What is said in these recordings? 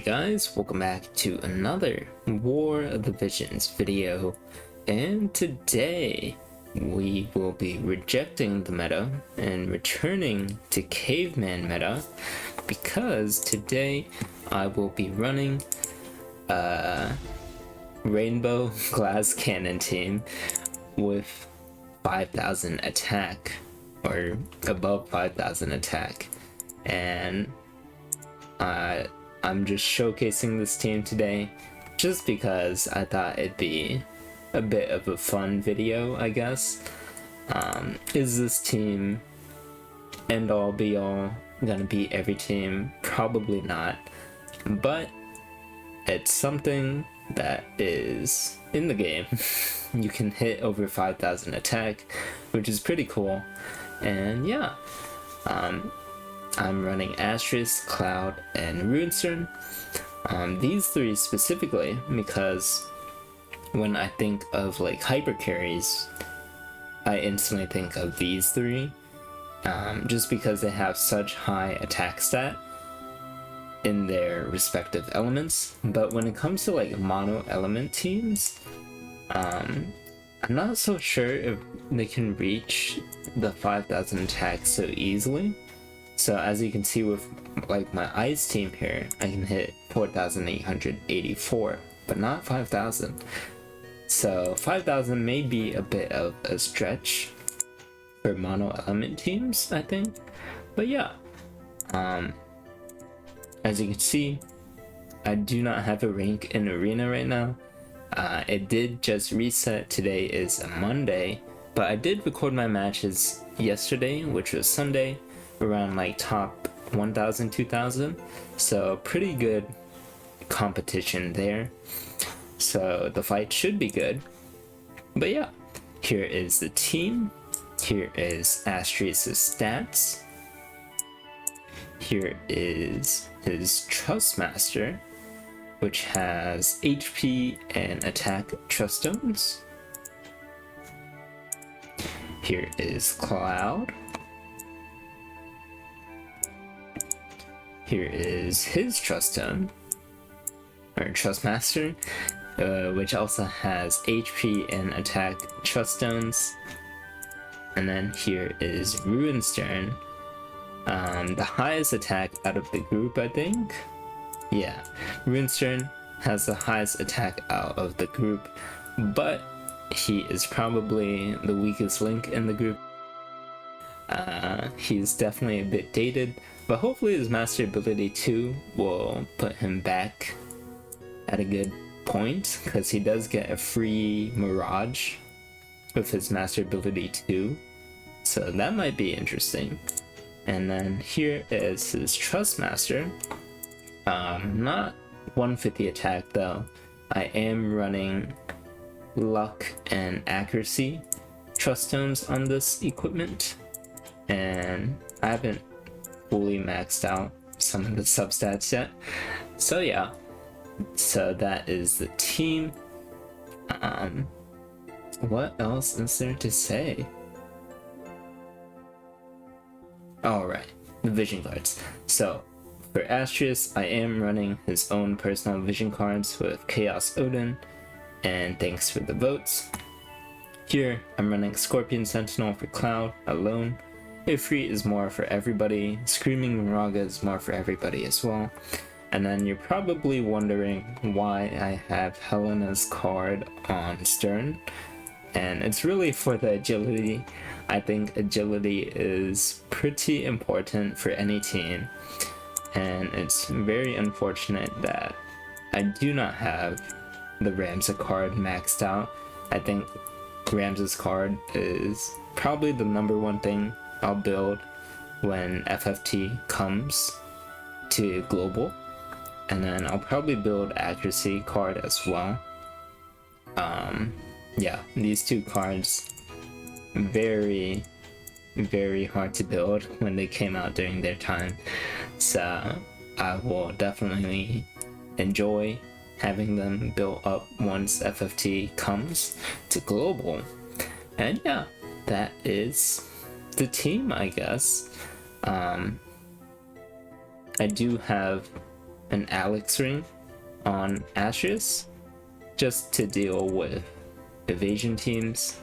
guys, welcome back to another War of the Visions video, and today we will be rejecting the meta and returning to caveman meta because today I will be running a rainbow glass cannon team with 5,000 attack or above 5,000 attack, and I'm just showcasing this team today just because I thought it'd be a bit of a fun video, I guess. Is this team end all be all, gonna beat every team? Probably not, but it's something that is in the game. You can hit over 5,000 attack, which is pretty cool, and yeah. I'm running Astrius, Cloud, and Ruin Sterne. These three specifically because when I think of like hyper carries, I instantly think of these three, just because they have such high attack stat in their respective elements. But when it comes to like mono element teams, I'm not so sure if they can reach the 5,000 attack so easily. So as you can see with like my ice team here, I can hit 4,884, but not 5,000. So 5,000 may be a bit of a stretch for mono element teams, I think. But yeah, as you can see, I do not have a rank in arena right now. It did just reset. Today is a Monday, but I did record my matches yesterday, which was Sunday, around like top 1,000, 2,000, so pretty good competition there, so the fight should be good. But yeah, here is the team. Here is Astrius' stats. Here is his Trust Master, which has HP and attack trust stones. Here is Cloud. Here is his Trust Stone, or Trust Master, which also has HP and attack Trust Stones. And then here is Ruin Sterne, the highest attack out of the group, I think. Yeah, Ruin Sterne has the highest attack out of the group, but he is probably the weakest link in the group. He's definitely a bit dated, but hopefully his master ability 2 will put him back at a good point, because he does get a free Mirage with his master ability 2, so that might be interesting. And then here is his Trust Master. Not 150 attack though. I am running luck and accuracy trust stones on this equipment, and I haven't fully maxed out some of the substats yet. So yeah, so that is the team. What else is there to say? Alright, the vision cards. So for Astrius, I am running his own personal vision cards with Chaos Odin, and thanks for the votes. Here I'm running Scorpion Sentinel for Cloud alone. Ifrit is more for everybody. Screaming Miraga is more for everybody as well. And then you're probably wondering why I have Helena's card on Sterne, and it's really for the agility. I think agility is pretty important for any team, and it's very unfortunate that I do not have the Ramza card maxed out. I think Ramza's card is probably the #1 thing I'll build when FFT comes to global, and then I'll probably build accuracy card as well. Yeah, these two cards very hard to build when they came out during their time, so I will definitely enjoy having them built up once FFT comes to global. And yeah, that is the team, I guess. I do have an Alex ring on Astrius just to deal with evasion teams.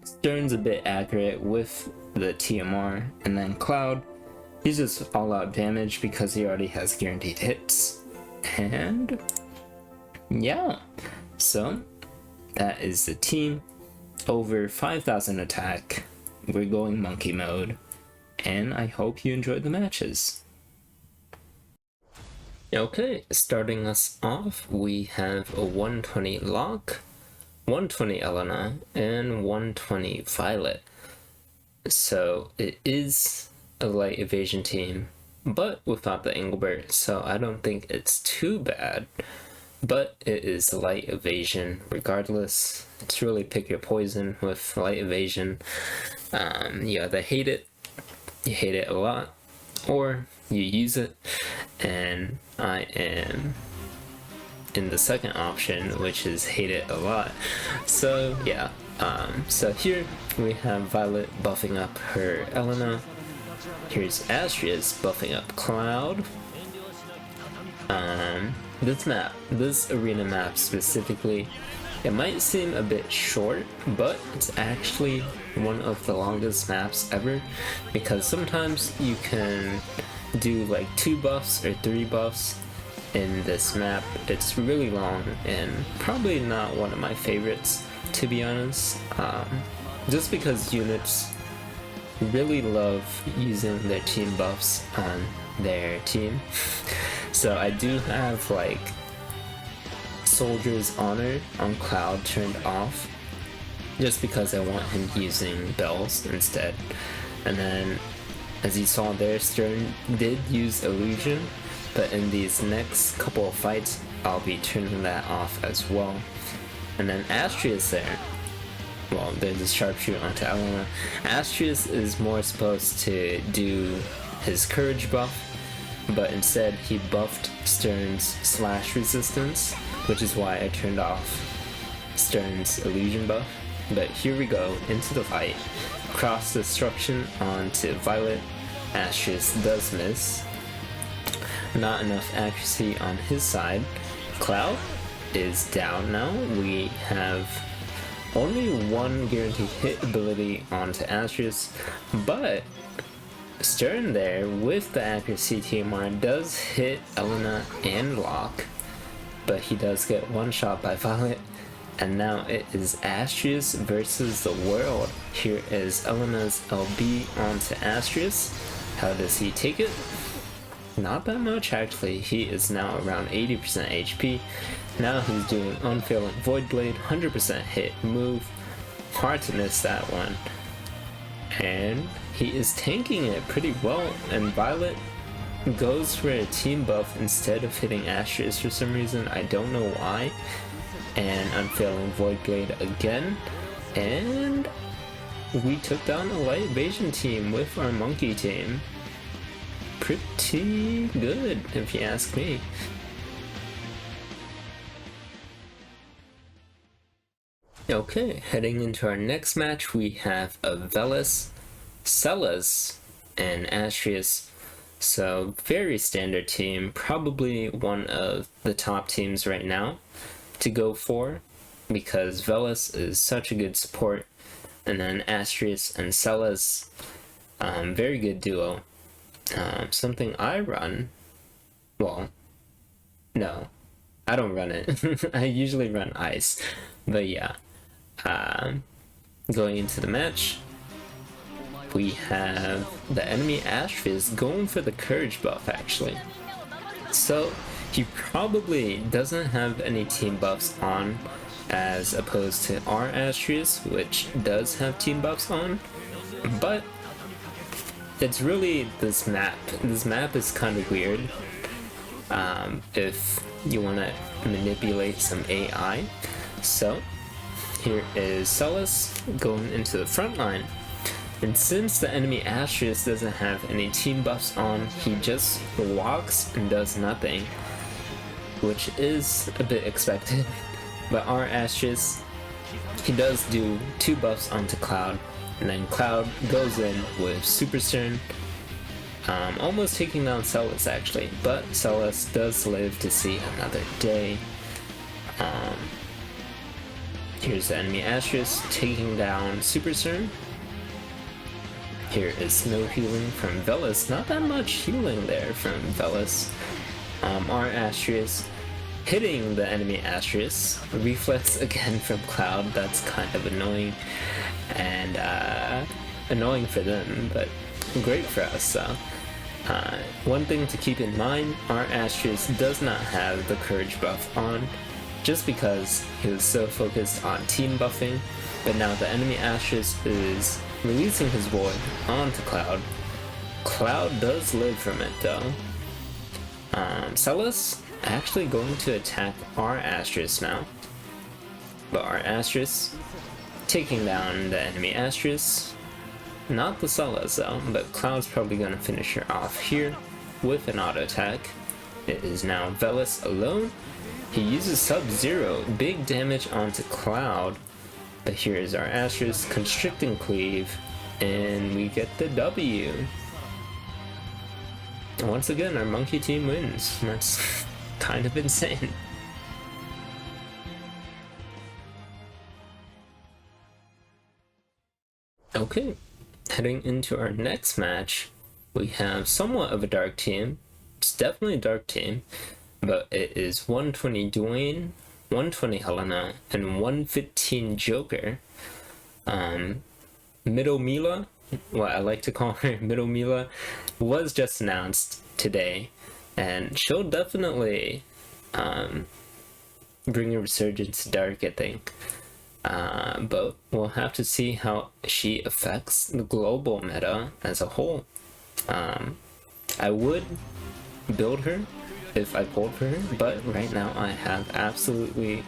Stern's a bit accurate with the TMR, and then Cloud, he's just all out damage because he already has guaranteed hits. And yeah, so that is the team. Over 5,000 attack. We're going monkey mode, and I hope you enjoyed the matches. Okay, starting us off, we have a 120 Locke, 120 Elena, and 120 Violet. So it is a light evasion team, but without the Engelbert, so I don't think it's too bad. But it is light evasion regardless. It's really pick your poison with light evasion. You either hate it, you hate it a lot, or you use it, and I am in the second option, which is hate it a lot. So yeah, so here we have Violet buffing up her Elena. Here's Astrius buffing up Cloud. This arena map specifically, it might seem a bit short, but it's actually one of the longest maps ever, because sometimes you can do like 2 buffs or 3 buffs in this map. It's really long and probably not one of my favorites, to be honest, just because units really love using their team buffs on their team. So I do have like Soldier's Honor on Cloud turned off just because I want him using bells instead. And then as you saw there, Stern did use Illusion, but in these next couple of fights I'll be turning that off as well. And then Astrius there, well, there's a sharpshooter onto Elena. Astrius is more supposed to do his courage buff, but instead he buffed Stern's slash resistance, which is why I turned off Stern's illusion buff. But here we go into the fight. Cross destruction onto Violet. Astrius does miss. Not enough accuracy on his side. Cloud is down now. We have only 1 guaranteed hit ability onto Astrius, but Stern there with the accuracy TMR does hit Elena and Locke, but he does get one shot by Violet, and now it is Astrius versus the world. Here is Elena's LB onto Astrius. How does he take it? Not that much actually. He is now around 80% HP. Now he's doing Unfailing Void Blade, 100% hit move. Hard to miss that one. And he is tanking it pretty well, and Violet goes for a team buff instead of hitting Astrius for some reason. I don't know why. And Unfailing Void Blade again. And we took down a light evasion team with our monkey team. Pretty good, if you ask me. Okay, heading into our next match, we have a Velis, Celes, and Astrius. So very standard team, probably one of the top teams right now to go for, because Velis is such a good support, and then Astrius and Celes, very good duo. Something I run, well, no, I don't run it. I usually run ice, but yeah. Going into the match, we have the enemy Astrius going for the courage buff actually. So he probably doesn't have any team buffs on, as opposed to our Astrius, which does have team buffs on, but it's really this map. This map is kind of weird. If you want to manipulate some AI. So here is Celes going into the front line, and since the enemy Astrius doesn't have any team buffs on, he just walks and does nothing, which is a bit expected. But our Astrius, he does do 2 buffs onto Cloud, and then Cloud goes in with Super Stern, Almost taking down Celes actually, but Celes does live to see another day. Here's the enemy Astrius taking down Super Sterne. Here is no healing from Velis, not that much healing there from Velis. Our Astrius hitting the enemy Astrius. Reflex again from Cloud, that's kind of annoying. And annoying for them, but great for us. So one thing to keep in mind, our Astrius does not have the courage buff on, just because he was so focused on team buffing, but now the enemy Astrius is releasing his void onto Cloud. Cloud does live from it though. Celes actually going to attack our Astrius now, but our Astrius taking down the enemy Astrius. Not the Celes though, but Cloud's probably gonna finish her off here with an auto attack. It is now Velis alone. He uses Sub-Zero, big damage onto Cloud, but here is our Astrius constricting cleave, and we get the W. Once again, our monkey team wins. That's kind of insane. Okay, heading into our next match, we have somewhat of a dark team. It's definitely a dark team, but it is 120 Duane, 120 Helena, and 115 Joker. Middle Mila, what I like to call her Middle Mila, was just announced today, and she'll definitely bring a resurgence to dark, I think. But we'll have to see how she affects the global meta as a whole. I would build her if I pulled for her, but right now I have absolutely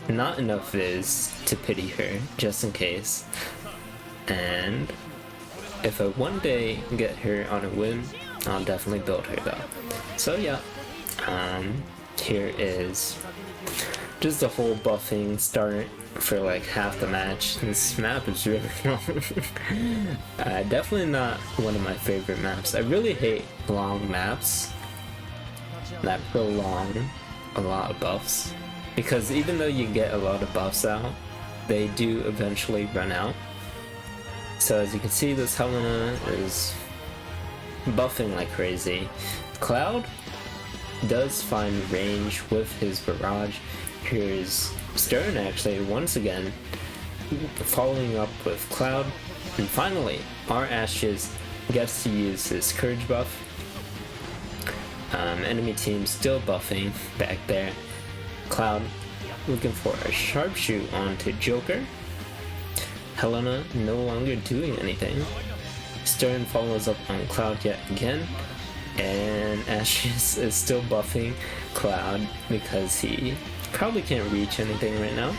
not enough Viz to pity her, just in case. And if I one day get her on a whim, I'll definitely build her though. So yeah, here is just the whole buffing start for like half the match. This map is really long. Definitely not one of my favorite maps. I really hate long maps that prolong a lot of buffs, because even though you get a lot of buffs out, they do eventually run out. So as you can see, this Helena is buffing like crazy. Cloud does find range with his barrage. Here's Sterne actually once again following up with Cloud, and finally our Astrius gets to use his courage buff. Enemy team still buffing back there. Cloud looking for a sharpshoot onto Joker. Helena no longer doing anything. Sterne follows up on Cloud yet again, and Astrius is still buffing Cloud because he probably can't reach anything right now.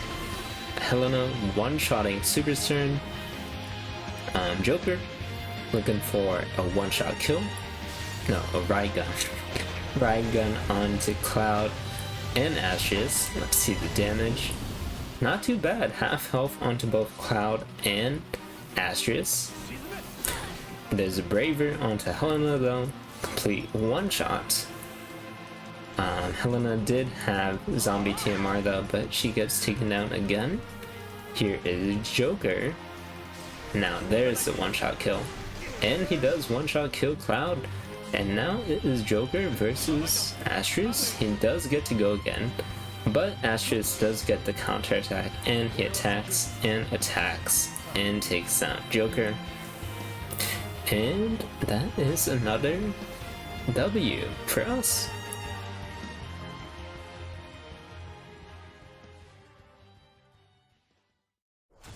Helena one-shotting Super Sterne. Joker looking for a one-shot kill. No, a riot gun. Riot gun onto Cloud and Astrius. Let's see the damage. Not too bad. Half health onto both Cloud and Astrius. There's a Braver onto Helena though. Complete one-shot. Helena did have zombie TMR though, but she gets taken down again. Here is Joker. Now there's the one-shot kill. And he does one-shot kill Cloud. And now it is Joker versus Astrius. He does get to go again, but Astrius does get the counterattack, and he attacks and takes down Joker. And that is another W for us.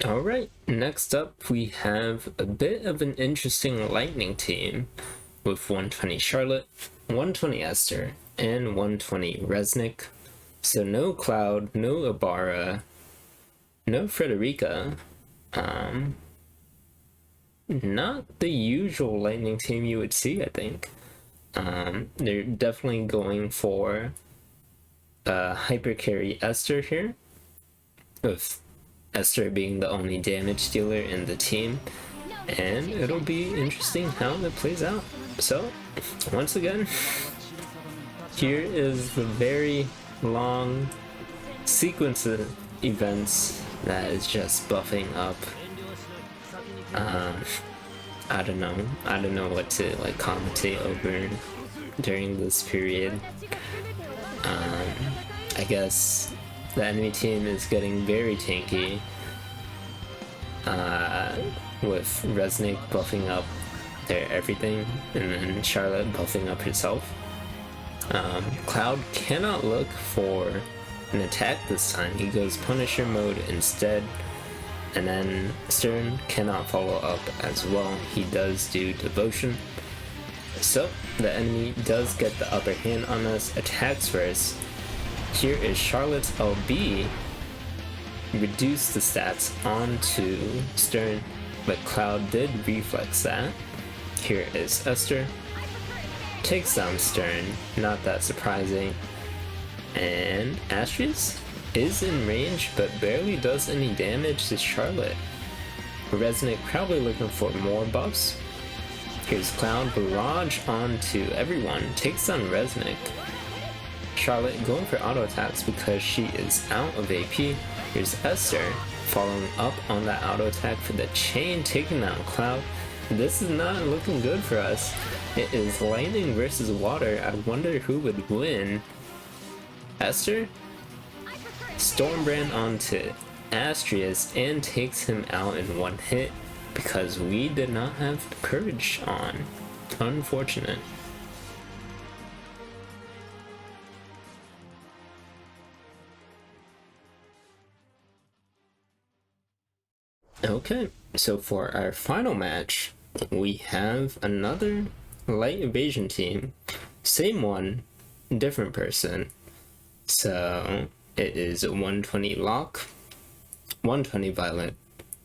Alright, next up we have a bit of an interesting lightning team with 120 Charlotte, 120 Esther, and 120 Resnick. So no Cloud, no Ibarra, no Frederica. Not the usual lightning team you would see, I think. They're definitely going for hyper carry Esther here, with Esther being the only damage dealer in the team, and it'll be interesting how it plays out. So, once again, here is the very long sequence of events that is just buffing up. I don't know what to like commentate over during this period. I guess the enemy team is getting very tanky, with Resnick buffing up their everything, and then Charlotte buffing up herself. Cloud cannot look for an attack this time. He goes Punisher mode instead, and then Stern cannot follow up as well. He does do Devotion. So the enemy does get the upper hand on us, attacks first. Here is Charlotte's LB, reduce the stats onto Stern, but Cloud did reflex that. Here is Esther, takes down Stern, not that surprising, and Astrius is in range but barely does any damage to Charlotte. Resnick probably looking for more buffs. Here's Cloud, barrage onto everyone, takes down Resnick. Charlotte going for auto attacks because she is out of AP. Here's Esther following up on that auto attack for the chain, taking down Cloud. This is not looking good for us. It is lightning versus water. I wonder who would win. Esther? Stormbrand onto Astrius and takes him out in one hit because we did not have courage on. Unfortunate. Okay, so for our final match, we have another light evasion team. Same one, different person. So it is a 120 Locke, 120 Violet,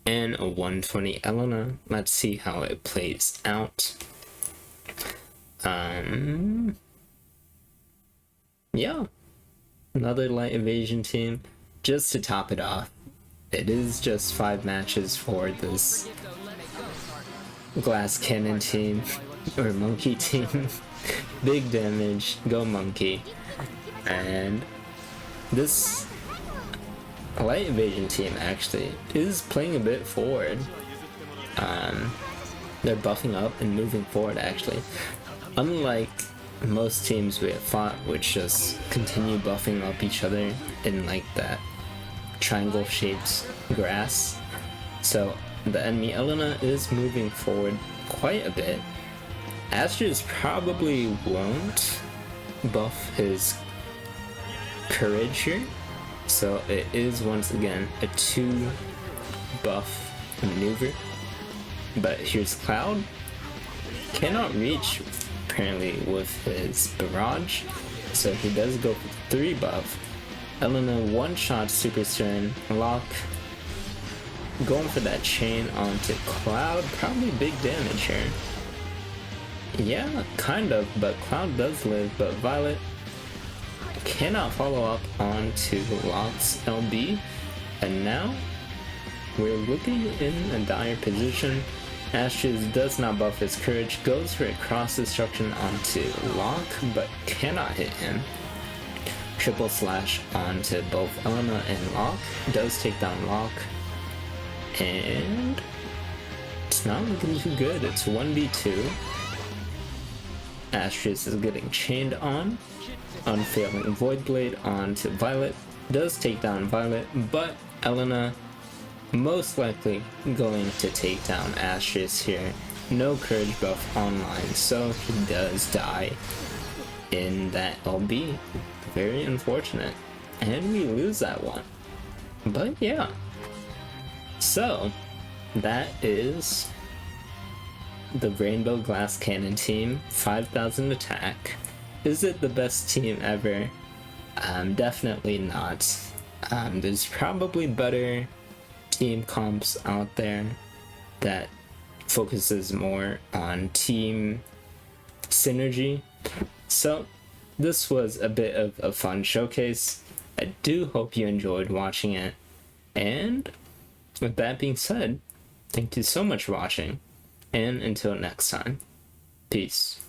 and a 120 Elena. Let's see how it plays out. Yeah, another light evasion team. Just to top it off, it is just 5 matches for this glass cannon team, or monkey team. Big damage, go monkey. And this light evasion team actually is playing a bit forward. They're buffing up and moving forward actually. Unlike most teams we have fought, which just continue buffing up each other in like that triangle shaped grass. So the enemy Elena is moving forward quite a bit. Astrius probably won't buff his courage here, so it is once again a 2 buff maneuver. But here's Cloud, cannot reach apparently with his barrage, so he does go for 3 buff. Elena one-shot Super Stern. Locke going for that chain onto Cloud, probably big damage here. Yeah, kind of, but Cloud does live, but Violet cannot follow up onto Locke's LB, and now we're looking in a dire position. Astrius does not buff his courage, goes for a cross destruction onto Locke, but cannot hit him. Triple slash onto both Elena and Locke, does take down Locke, and it's not looking too good. It's 1v2. Astrius is getting chained on. Unfailing Void Blade onto Violet, does take down Violet, but Elena most likely going to take down Astrius here. No courage buff online, so he does die in that LB. Very unfortunate. And we lose that one. But yeah. So, that is the Rainbow Glass Cannon team, 5,000 attack. Is it the best team ever? Definitely not. There's probably better team comps out there that focuses more on team synergy. So this was a bit of a fun showcase. I do hope you enjoyed watching it. And with that being said, thank you so much for watching, and until next time. Peace.